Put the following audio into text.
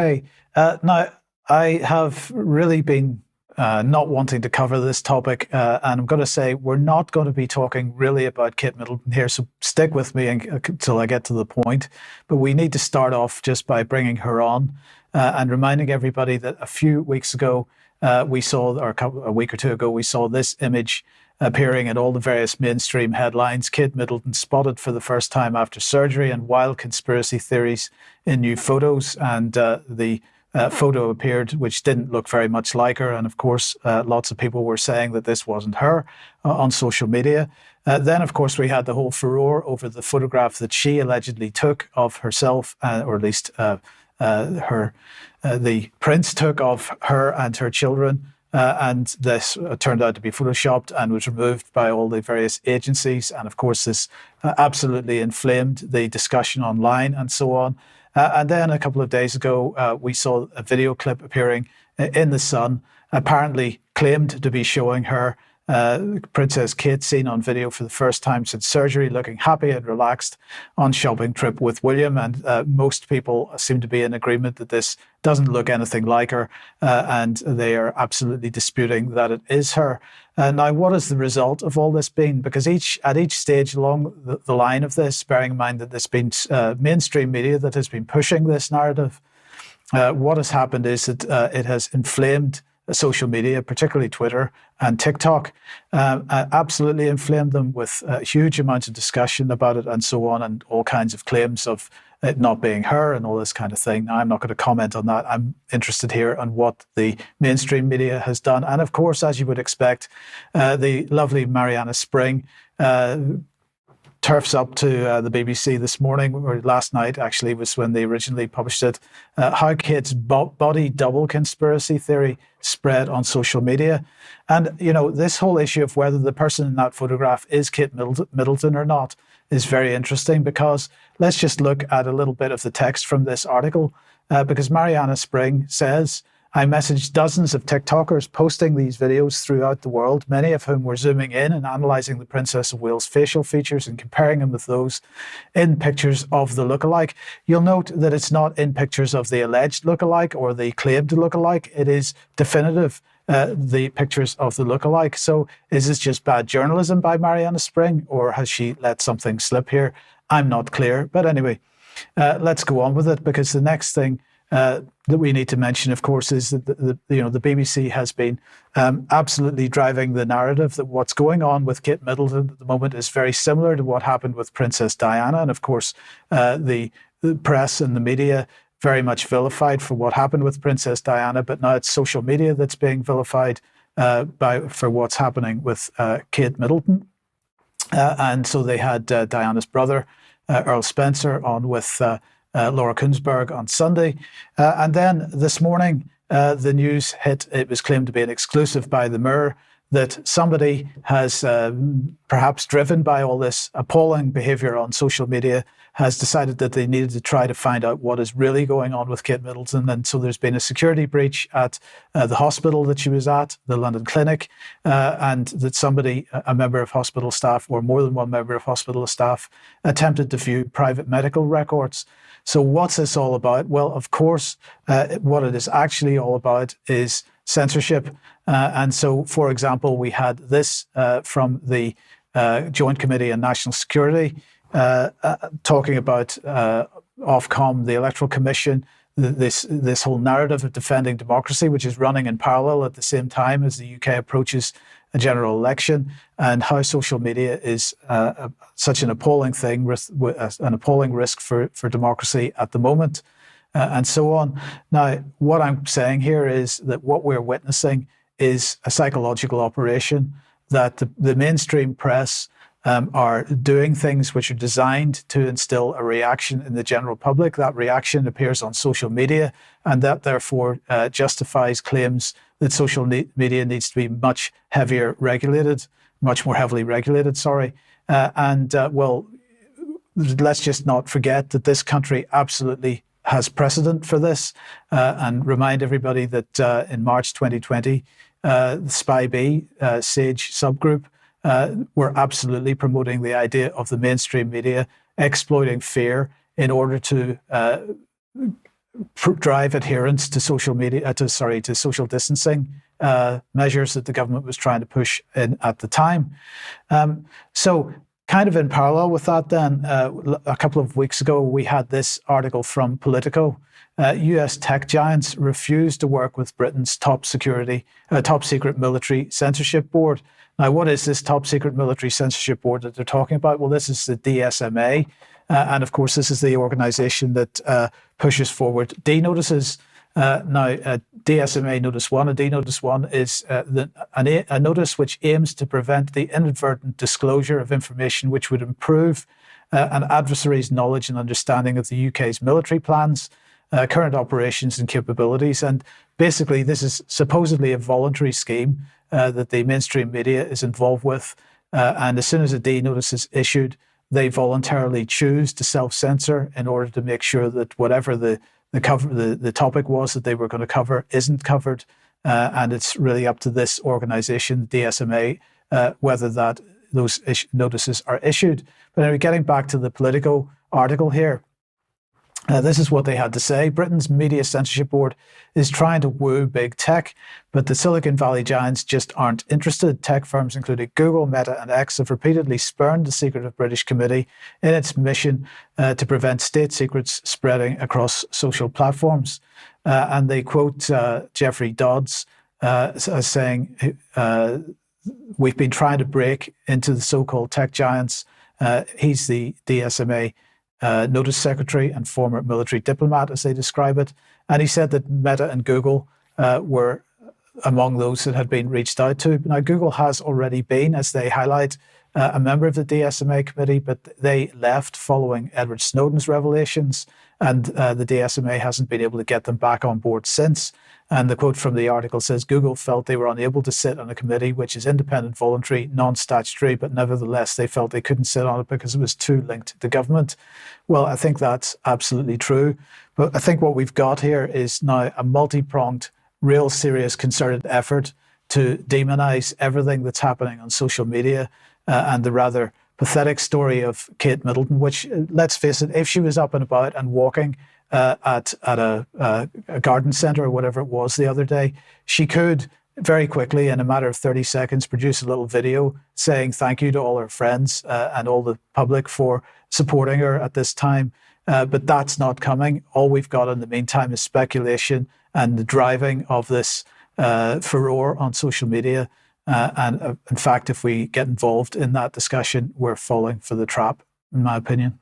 Hey, now I have really been not wanting to cover this topic, and I'm going to say we're not going to be talking really about Kate Middleton here, so stick with me until I get to the point. But we need to start off just by bringing her on and reminding everybody that a few weeks ago we saw, or a week or two ago, we saw this image appearing in all the various mainstream headlines. Kate Middleton spotted for the first time after surgery, and wild conspiracy theories in new photos. And the photo appeared, which didn't look very much like her. And of course, lots of people were saying that this wasn't her on social media. Then, of course, we had the whole furore over the photograph that she allegedly took of herself, or at least the prince took of her and her children. And this turned out to be photoshopped and was removed by all the various agencies. And of course, this absolutely inflamed the discussion online and so on. And then a couple of days ago, we saw a video clip appearing in The Sun, apparently claimed to be showing her, Princess Kate, seen on video for the first time since surgery, looking happy and relaxed on shopping trip with William. And most people seem to be in agreement that this doesn't look anything like her, and they are absolutely disputing that it is her. Now, what has the result of all this been? Because at each stage along the line of this, bearing in mind that there's been mainstream media that has been pushing this narrative, what has happened is that it has inflamed social media, particularly Twitter and TikTok, absolutely inflamed them with huge amounts of discussion about it and so on, and all kinds of claims of it not being her and all this kind of thing. Now, I'm not going to comment on that. I'm interested here on what the mainstream media has done. And of course, as you would expect, the lovely Marianna Spring turfs up to the BBC this morning, or last night actually was when they originally published it, how Kate's body double conspiracy theory spread on social media. And, you know, this whole issue of whether the person in that photograph is Kate Middleton or not is very interesting, because let's just look at a little bit of the text from this article, because Marianna Spring says, I messaged dozens of TikTokers posting these videos throughout the world, many of whom were zooming in and analysing the Princess of Wales' facial features and comparing them with those in pictures of the lookalike. You'll note that it's not in pictures of the alleged lookalike or the claimed lookalike. It is definitive, the pictures of the lookalike. So is this just bad journalism by Marianna Spring, or has she let something slip here? I'm not clear. But anyway, let's go on with it, because the next thing that we need to mention, of course, is that the BBC has been absolutely driving the narrative that what's going on with Kate Middleton at the moment is very similar to what happened with Princess Diana. And of course, the press and the media very much vilified for what happened with Princess Diana, but now it's social media that's being vilified for what's happening with Kate Middleton. And so they had Diana's brother, Earl Spencer, on with Laura Kuenssberg on Sunday. And then this morning, the news hit. It was claimed to be an exclusive by the Mirror that somebody has, perhaps driven by all this appalling behaviour on social media, has decided that they needed to try to find out what is really going on with Kate Middleton. And so there's been a security breach at the hospital that she was at, the London Clinic, and that somebody, a member of hospital staff, or more than one member of hospital staff, attempted to view private medical records. So what's this all about? Well, of course, what it is actually all about is censorship. And so, for example, we had this from the Joint Committee on National Security, talking about Ofcom, the Electoral Commission, this whole narrative of defending democracy, which is running in parallel at the same time as the UK approaches a general election, and how social media is such an appalling thing, an appalling risk for democracy at the moment, and so on. Now, what I'm saying here is that what we're witnessing is a psychological operation, that the mainstream press are doing things which are designed to instill a reaction in the general public. That reaction appears on social media, and that therefore justifies claims that social media needs to be much more heavily regulated, well, let's just not forget that this country absolutely has precedent for this, and remind everybody that in March 2020, the SPI-B, SAGE subgroup, were absolutely promoting the idea of the mainstream media exploiting fear in order to drive adherence to social media, to social distancing measures that the government was trying to push in at the time. So kind of in parallel with that then, a couple of weeks ago, we had this article from Politico. US tech giants refused to work with Britain's top secret military censorship board. Now, what is this top secret military censorship board that they're talking about? Well, this is the DSMA. And of course, this is the organisation that pushes forward D notices. Now, DSMA Notice 1, a D Notice 1 is a notice which aims to prevent the inadvertent disclosure of information which would improve an adversary's knowledge and understanding of the UK's military plans, current operations and capabilities. And basically, this is supposedly a voluntary scheme that the mainstream media is involved with. And as soon as a D notice is issued, they voluntarily choose to self-censor in order to make sure that whatever the topic was that they were going to cover isn't covered. And it's really up to this organisation, DSMA, whether those notices are issued. But anyway, getting back to the Politico article here, this is what they had to say. Britain's Media Censorship Board is trying to woo big tech, but the Silicon Valley giants just aren't interested. Tech firms, including Google, Meta and X, have repeatedly spurned the secretive British committee in its mission to prevent state secrets spreading across social platforms. And they quote Jeffrey Dodds as saying, we've been trying to break into the so-called tech giants. He's the DSMA notice secretary and former military diplomat, as they describe it. And he said that Meta and Google were among those that had been reached out to. Now, Google has already been, as they highlight, a member of the DSMA committee, but they left following Edward Snowden's revelations, and the DSMA hasn't been able to get them back on board since. And the quote from the article says, Google felt they were unable to sit on a committee which is independent, voluntary, non-statutory, but nevertheless, they felt they couldn't sit on it because it was too linked to government. Well, I think that's absolutely true. But I think what we've got here is now a multi-pronged, real serious concerted effort to demonize everything that's happening on social media, and the rather pathetic story of Kate Middleton, which, let's face it, if she was up and about and walking at a garden centre or whatever it was the other day, she could very quickly, in a matter of 30 seconds, produce a little video saying thank you to all her friends and all the public for supporting her at this time. But that's not coming. All we've got in the meantime is speculation and the driving of this furore on social media. And in fact, if we get involved in that discussion, we're falling for the trap, in my opinion.